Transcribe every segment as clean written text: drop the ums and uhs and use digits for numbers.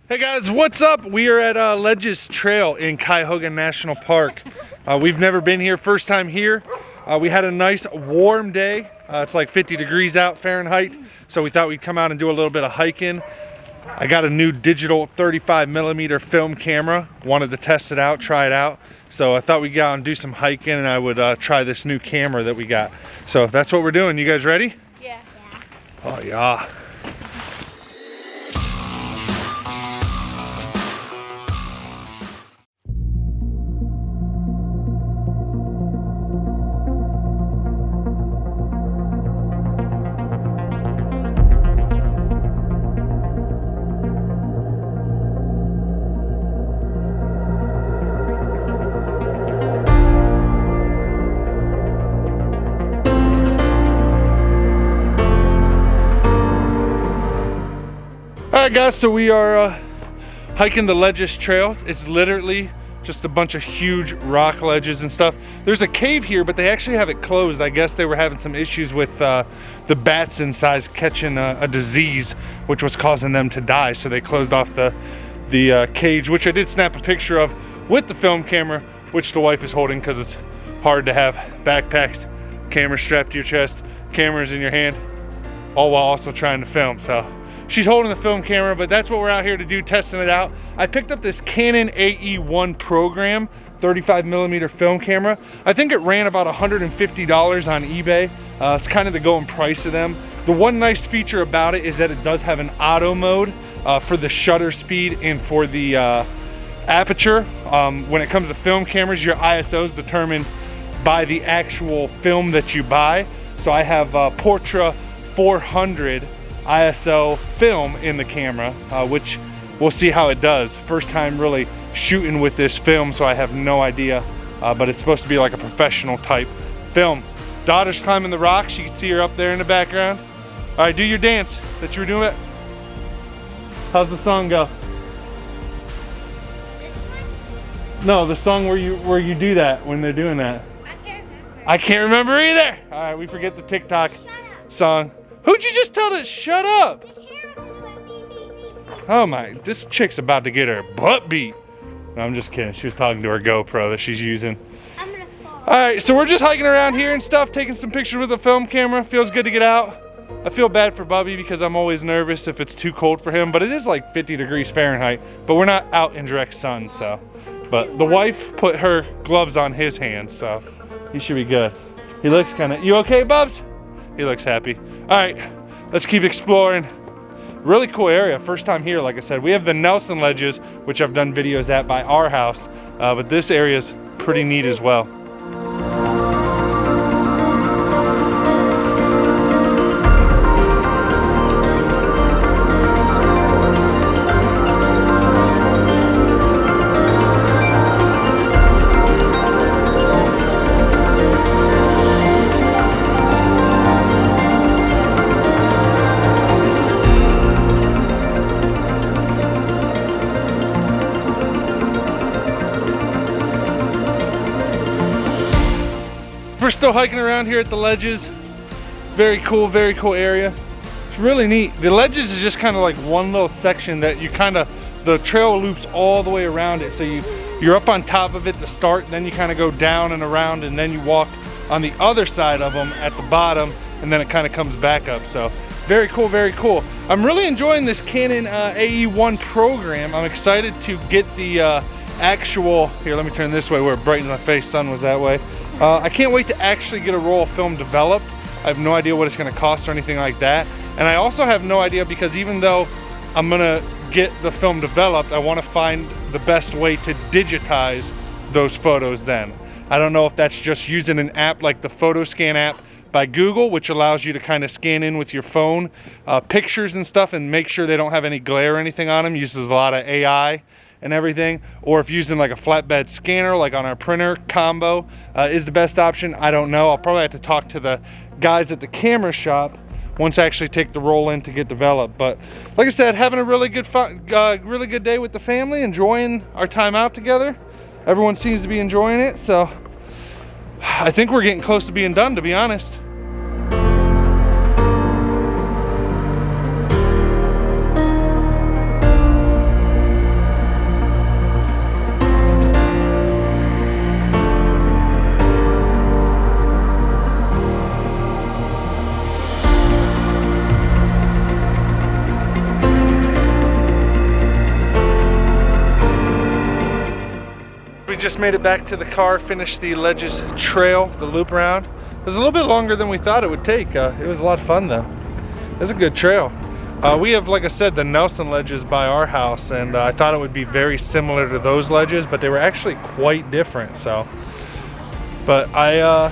Hey guys, what's up? We are at Ledges Trail in Cuyahoga National Park. We've never been here, first time here. We had a nice warm day. It's like 50 degrees out Fahrenheit, so we thought we'd come out and do a little bit of hiking. I got a new digital 35mm film camera. Wanted to test it out, try it out. So I thought we'd go out and do some hiking, and I would try this new camera that we got. So that's what we're doing. You guys ready? Yeah. Oh yeah. Alright guys, so we are hiking the Ledges Trails. It's literally just a bunch of huge rock ledges and stuff. There's a cave here, but they actually have it closed. I guess they were having some issues with the bats inside catching a disease, which was causing them to die. So they closed off the cage, which I did snap a picture of with the film camera, which the wife is holding because it's hard to have backpacks, camera strapped to your chest, cameras in your hand, all while also trying to film. So she's holding the film camera, but that's what we're out here to do, testing it out. I picked up this Canon AE-1 Program 35mm film camera. I think it ran about $150 on eBay. It's kind of the going price of them. The one nice feature about it is that it does have an auto mode for the shutter speed and for the aperture. When it comes to film cameras, your ISO is determined by the actual film that you buy. So I have Portra 400 ISO film in the camera, which we'll see how it does. First time really shooting with this film, so I have no idea, but it's supposed to be like a professional type film. Daughter's climbing the rocks. You can see her up there in the background. All right, do your dance that you were doing. How's the song go? This one? No, the song where you do that when they're doing that. I can't remember. I can't remember either. All right, we forget the TikTok song. Who'd you just tell to shut up? The camera's doing beep, beep, beep. Oh my, this chick's about to get her butt beat. No, I'm just kidding. She was talking to her GoPro that she's using. I'm gonna fall. All right, so we're just hiking around here and stuff, taking some pictures with a film camera. Feels good to get out. I feel bad for Bubby because I'm always nervous if it's too cold for him, but it is like 50 degrees Fahrenheit, but we're not out in direct sun, so. But the wife put her gloves on his hands, so he should be good. He looks kind of, you okay, Bubs? He looks happy. All right, let's keep exploring. Really cool area, first time here, like I said. We have the Nelson Ledges, which I've done videos at by our house, but this area is pretty neat as well. We're still hiking around here at the Ledges. Very cool area. It's really neat. The Ledges is just kind of like one little section that you the trail loops all the way around it. So you're up on top of it to start, then you kind of go down and around, and then you walk on the other side of them at the bottom, and then it kind of comes back up. So very cool. I'm really enjoying this Canon AE-1 Program. I'm excited to get the actual, here, let me turn this way where it brightens my face, sun was that way. I can't wait to actually get a roll of film developed. I have no idea what it's gonna cost or anything like that. And I also have no idea, because even though I'm gonna get the film developed, I wanna find the best way to digitize those photos then. I don't know if that's just using an app like the photo scan app by Google, which allows you to kind of scan in with your phone pictures and stuff and make sure they don't have any glare or anything on them. Uses a lot of AI and everything, or if using like a flatbed scanner like on our printer combo is the best option. I don't know. I'll probably have to talk to the guys at the camera shop once I actually take the roll in to get developed. But like I said, having a really good day with the family, enjoying our time out together. Everyone seems to be enjoying it, so I think we're getting close to being done, to be honest. just made it back to the car, finished the Ledges Trail, the loop around. It was a little bit longer than we thought it would take. It was a lot of fun though. It was a good trail. We have, like I said, the Nelson ledges by our house, and I thought it would be very similar to those ledges, but they were actually quite different. So, but I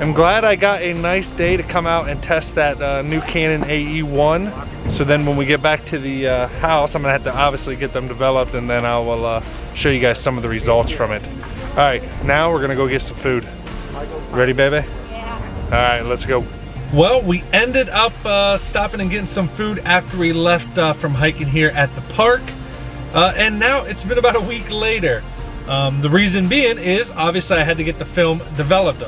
am glad I got a nice day to come out and test that new Canon AE-1. So then when we get back to the house, I'm gonna have to obviously get them developed, and then I will show you guys some of the results from it. All right, now we're gonna go get some food. Ready, baby? Yeah. All right, let's go. Well, we ended up stopping and getting some food after we left from hiking here at the park. And now it's been about a week later. The reason being is obviously I had to get the film developed.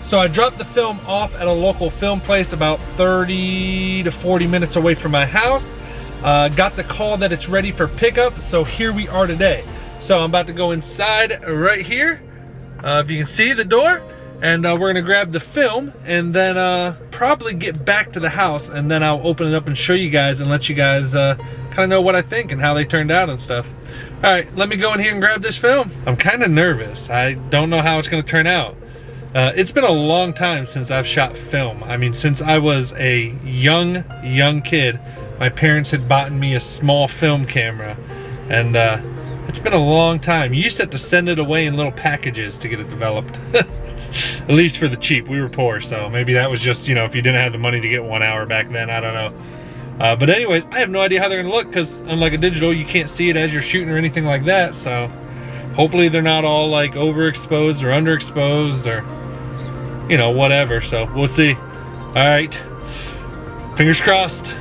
So I dropped the film off at a local film place about 30 to 40 minutes away from my house. Got the call that it's ready for pickup, so here we are today. So I'm about to go inside right here. If you can see the door. And we're gonna grab the film and then probably get back to the house, and then I'll open it up and show you guys and let you guys kind of know what I think and how they turned out and stuff. All right, let me go in here and grab this film. I'm kind of nervous. I don't know how it's gonna turn out. It's been a long time since I've shot film. I mean, since I was a young kid, my parents had bought me a small film camera, and it's been a long time. You used to have to send it away in little packages to get it developed. At least for the cheap. We were poor, so maybe that was just, you know, if you didn't have the money to get 1 hour back then, I don't know. But anyways, I have no idea how they're gonna look, because unlike a digital, you can't see it as you're shooting or anything like that. So hopefully they're not all like overexposed or underexposed or, you know, whatever. So we'll see. All right, fingers crossed.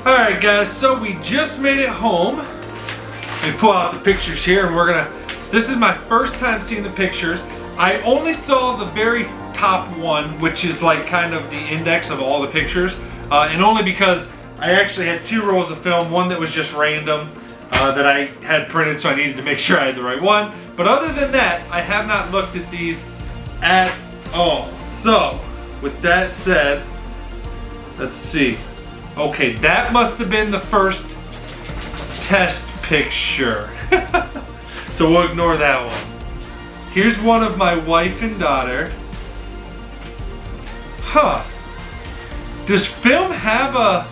All right, guys, so we just made it home. Let me pull out the pictures here, and this is my first time seeing the pictures. I only saw the very top one, which is like kind of the index of all the pictures, and only because I actually had 2 rolls of film, one that was just random that I had printed, so I needed to make sure I had the right one. But other than that, I have not looked at these at all. So, with that said, let's see. Okay, that must have been the first test picture. So we'll ignore that one. Here's one of my wife and daughter. Huh. Does film have a...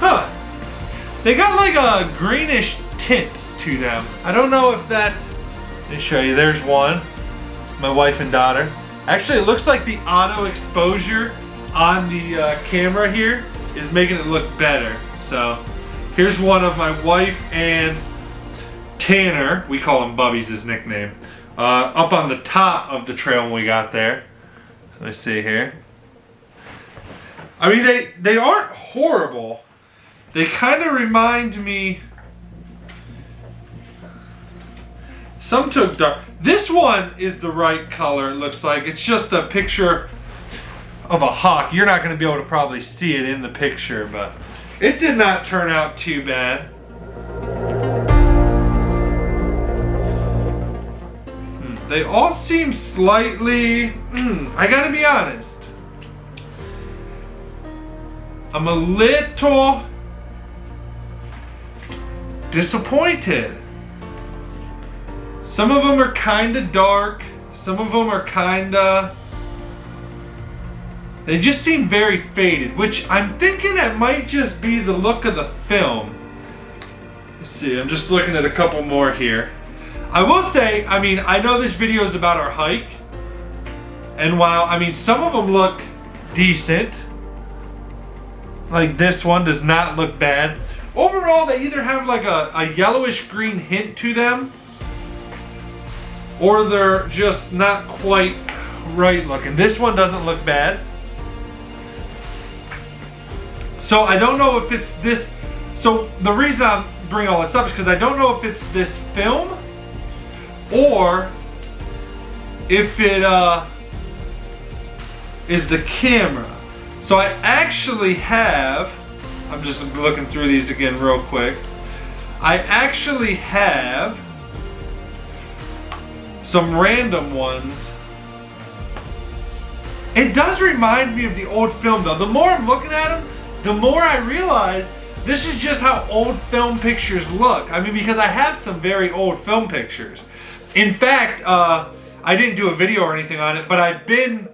Huh. They got like a greenish tint to them. I don't know if that's... Let me show you. There's one. My wife and daughter. Actually, it looks like the auto exposure on the camera here is making it look better. So, here's one of my wife and Tanner, we call him Bubby's his nickname, up on the top of the trail when we got there. Let's see here. I mean, they aren't horrible. They kind of remind me, some took dark. This one is the right color, it looks like. It's just a picture of a hawk. You're not going to be able to probably see it in the picture, but it did not turn out too bad. They all seem slightly, I gotta be honest, I'm a little disappointed. Some of them are kinda dark, some of them are kinda, they just seem very faded, which I'm thinking it might just be the look of the film. Let's see, I'm just looking at a couple more here. I will say, I mean, I know this video is about our hike, and while, I mean, some of them look decent, like this one does not look bad. Overall, they either have like a yellowish green hint to them, or they're just not quite right looking. This one doesn't look bad. So I don't know if it's this, so the reason I'm bringing all this up is because I don't know if it's this film, or if it is the camera. So I actually have, I'm just looking through these again real quick. I actually have some random ones. It does remind me of the old film though. The more I'm looking at them, the more I realize this is just how old film pictures look. I mean, because I have some very old film pictures. In fact, I didn't do a video or anything on it, but I've been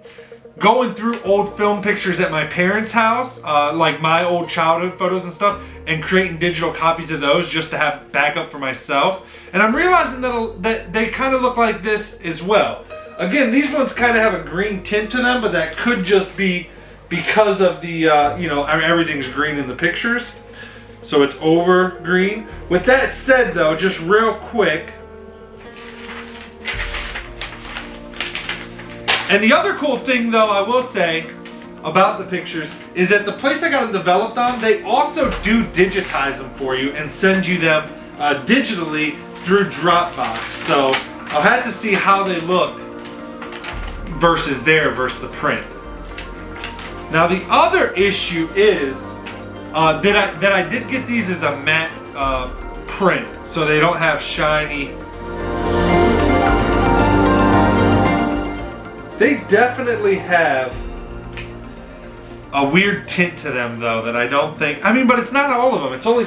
going through old film pictures at my parents' house, like my old childhood photos and stuff, and creating digital copies of those just to have backup for myself. And I'm realizing that they kind of look like this as well. Again, these ones kind of have a green tint to them, but that could just be because of the, you know, I mean, everything's green in the pictures. So it's over green. With that said though, just real quick, and the other cool thing though, I will say about the pictures is that the place I got them developed on, they also do digitize them for you and send you them digitally through Dropbox. So I'll have to see how they look versus the print. Now the other issue is that I did get these as a matte print, so they don't have shiny. They definitely have a weird tint to them though that I don't think, I mean, but it's not all of them. It's only,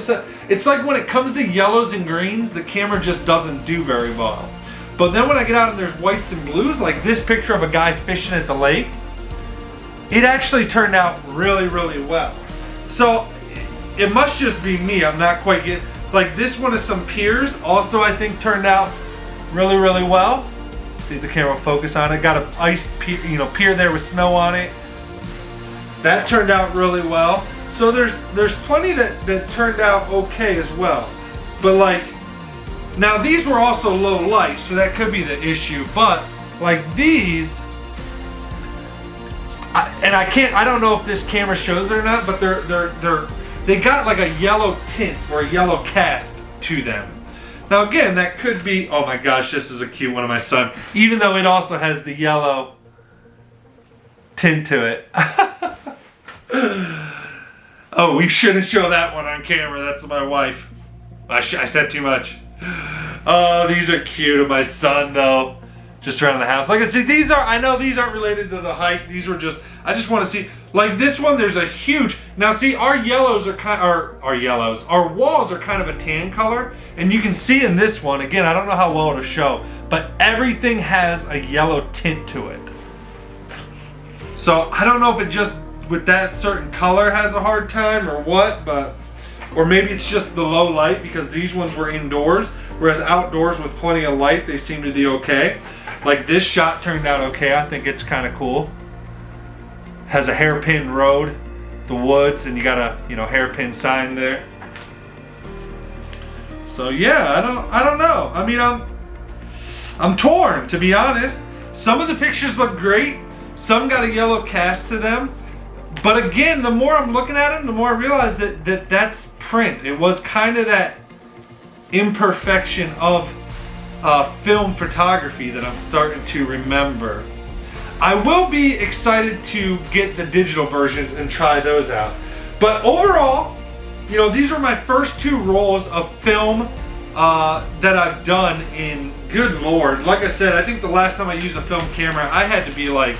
it's like when it comes to yellows and greens, the camera just doesn't do very well. But then when I get out and there's whites and blues, like this picture of a guy fishing at the lake, it actually turned out really, really well. So it must just be me. I'm not quite getting, like this one is some piers, also I think turned out really, really well. See if the camera will focus on it. Got an ice pier, you know, pier there with snow on it. That turned out really well. So there's plenty that turned out okay as well. But like, now these were also low light, so that could be the issue. But like these, I don't know if this camera shows it or not, but they got like a yellow tint or a yellow cast to them. Now again, that could be, oh my gosh, this is a cute one of my son, even though it also has the yellow tint to it. Oh, we shouldn't show that one on camera. That's my wife. I said too much. Oh, these are cute of my son though. Just around the house. Like I said, these are, I know these aren't related to the hike. These were just, I just want to see, like this one, there's a huge, now see our yellows are kind of, our walls are kind of a tan color. And you can see in this one, again, I don't know how well it'll show, but everything has a yellow tint to it. So I don't know if it just, with that certain color has a hard time or what, but, or maybe it's just the low light because these ones were indoors, whereas outdoors with plenty of light, they seem to do okay. Like this shot turned out okay. I think it's kind of cool. Has a hairpin road, the woods, and you got a, you know, hairpin sign there. So yeah, I don't know. I mean, I'm torn, to be honest. Some of the pictures look great. Some got a yellow cast to them. But again, the more I'm looking at them, the more I realize that that's print. It was kind of that imperfection of film photography that I'm starting to remember. I will be excited to get the digital versions and try those out. But overall, you know, these are my first 2 rolls of film that I've done in, good Lord. Like I said, I think the last time I used a film camera, I had to be like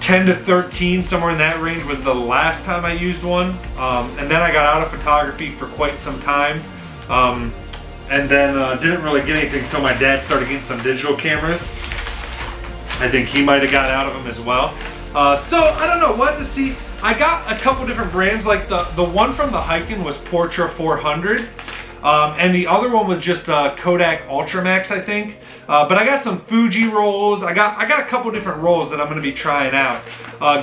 10 to 13, somewhere in that range was the last time I used one. And then I got out of photography for quite some time. And then didn't really get anything until my dad started getting some digital cameras. I think he might have got out of them as well. So I don't know what to see. I got a couple different brands, like the one from the hiking was Portra 400. And the other one was just Kodak Ultramax, I think. But I got some Fuji rolls. I got a couple different rolls that I'm going to be trying out.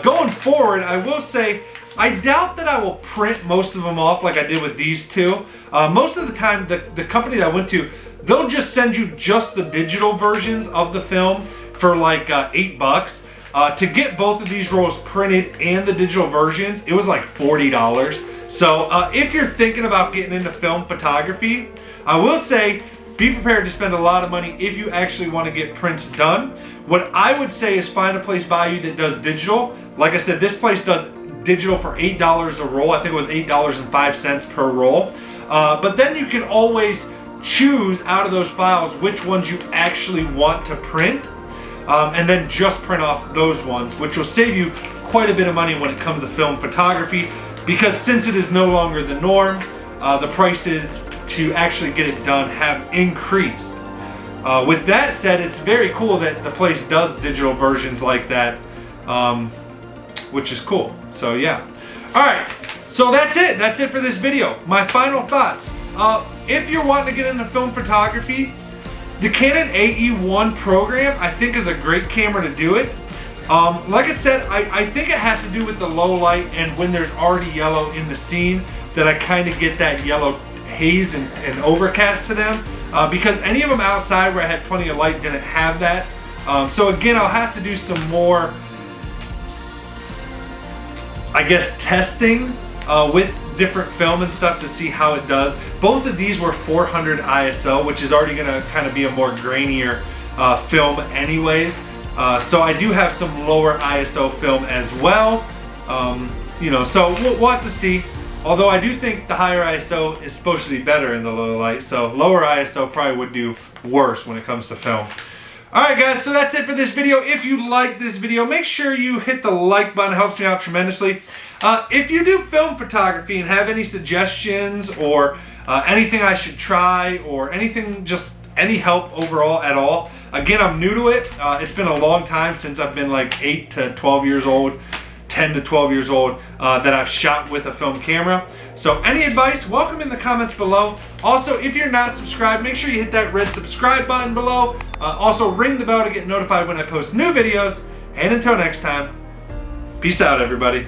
Going forward, I will say, I doubt that I will print most of them off like I did with these 2. Most of the time, the company that I went to, they'll just send you just the digital versions of the film for like $8. To get both of these rolls printed and the digital versions, it was like $40. So if you're thinking about getting into film photography, I will say, be prepared to spend a lot of money if you actually want to get prints done. What I would say is find a place by you that does digital. Like I said, this place does digital for $8 a roll. I think it was $8.05 per roll. But then you can always choose out of those files which ones you actually want to print. And then just print off those ones, which will save you quite a bit of money when it comes to film photography. because since it is no longer the norm, the prices to actually get it done have increased. With that said, it's very cool that the place does digital versions like that, which is cool. So yeah. Alright, so that's it. That's it for this video. My final thoughts. If you're wanting to get into film photography, the Canon AE-1 Program I think is a great camera to do it. Like I said, I think it has to do with the low light and when there's already yellow in the scene that I kind of get that yellow haze and overcast to them. Because any of them outside where I had plenty of light didn't have that. So again, I'll have to do some more, I guess, testing with different film and stuff to see how it does. Both of these were 400 ISO, which is already going to kind of be a more grainier film anyways. So I do have some lower ISO film as well. You know, so we'll have to see. Although I do think the higher ISO is supposed to be better in the low light, so lower ISO probably would do worse when it comes to film. Alright guys, so that's it for this video. If you like this video, make sure you hit the like button. It helps me out tremendously. If you do film photography and have any suggestions or anything I should try or anything, just any help overall at all, again, I'm new to it. It's been a long time since I've been like 8 to 12 years old. 10 to 12 years old that I've shot with a film camera. So any advice, welcome in the comments below. Also, if you're not subscribed, make sure you hit that red subscribe button below. Also ring the bell to get notified when I post new videos. And until next time, peace out everybody.